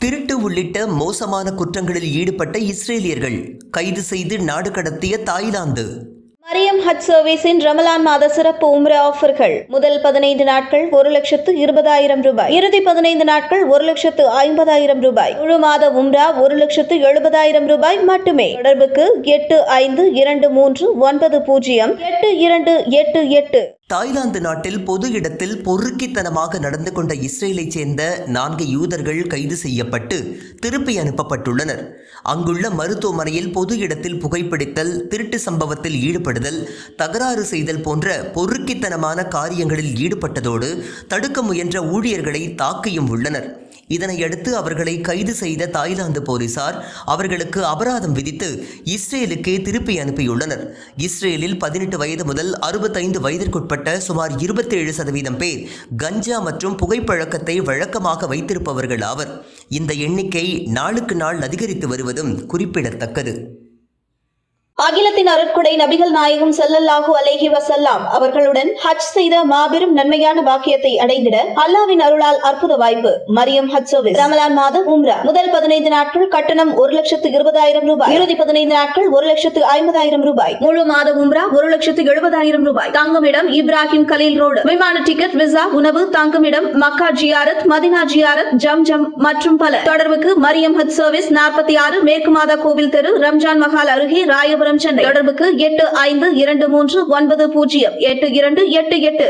திருட்டு உள்ளிட்ட மோசமான குற்றங்களில் ஈடுபட்ட இஸ்ரேலியர்கள் கைது செய்து நாடு கடத்திய தாய்லாந்து. மரியம் ஹஜ் சர்வீஸின் ரமலான் மாத சிறப்பு உம்ரா ஆஃபர்கள். முதல் 15 நாட்கள் 1,20,000 ரூபாய், இறுதி 15 நாட்கள் 1,50,000 ரூபாய், முழு மாத உம்ரா 1,70,000 ரூபாய் மட்டுமே. தொடர்புக்கு 8523908288. தாய்லாந்து நாட்டில் பொது இடத்தில் பொறுக்கித்தனமாக நடந்து கொண்ட இஸ்ரேலைச் சேர்ந்த 4 யூதர்கள் கைது செய்யப்பட்டு திருப்பி அனுப்பப்பட்டுள்ளனர். அங்குள்ள மருத்துவமனையில் பொது இடத்தில் புகைப்பிடித்தல், திருட்டு சம்பவத்தில் ஈடுபடுதல், தகராறு செய்தல் போன்ற பொறுக்கித்தனமான காரியங்களில் ஈடுபட்டதோடு தடுக்க முயன்ற ஊழியர்களை தாக்கியும் உள்ளனர். இதனையடுத்து அவர்களை கைது செய்த தாய்லாந்து போலீசார் அவர்களுக்கு அபராதம் விதித்து இஸ்ரேலுக்கே திருப்பி அனுப்பியுள்ளனர். இஸ்ரேலில் 18 வயது முதல் 65 வயதிற்குட்பட்ட சுமார் 27% பேர் கஞ்சா மற்றும் புகைப்பழக்கத்தை வழக்கமாக வைத்திருப்பவர்கள் ஆவர். இந்த எண்ணிக்கை நாளுக்கு நாள் அதிகரித்து வருவதும் குறிப்பிடத்தக்கது. அகிலத்தின் அருட்கொடை நபிகள் நாயகம் ஸல்லல்லாஹு அலைஹி வஸல்லம் அவர்களுடன் ஹஜ் செய்த மாபெரும் நன்மையான பாக்கியத்தை அடைந்திட அல்லாஹ்வின் அருளால் அற்புத வாய்ப்பு. மரியம் ஹஜ் சர்வீஸ் ரமலான் மாத உம்ரா. முதல் 15 நாட்கள் கட்டணம் 1,20,000 ரூபாய், இறுதி 15 நாட்கள் 1,50,000 ரூபாய், முழு மாத உம்ரா 1,70,000 ரூபாய். தங்குமிடம் இப்ராஹிம் கலீல் ரோடு. விமான டிக்கெட், விசா, உணவு, தங்குமிடம், மக்கா ஜியாரத், மதினா ஜியாரத், ஜம்ஜம் மற்றும் பல. தொடர்புக்கு மரியம் ஹஜ் சர்வீஸ் 46 மேற்கு மாதா கோவில் தெரு, ரம்ஜான் மஹால் அருகே, ராயபுரம், சென்னை. தொடர்புக்கு 8523908288.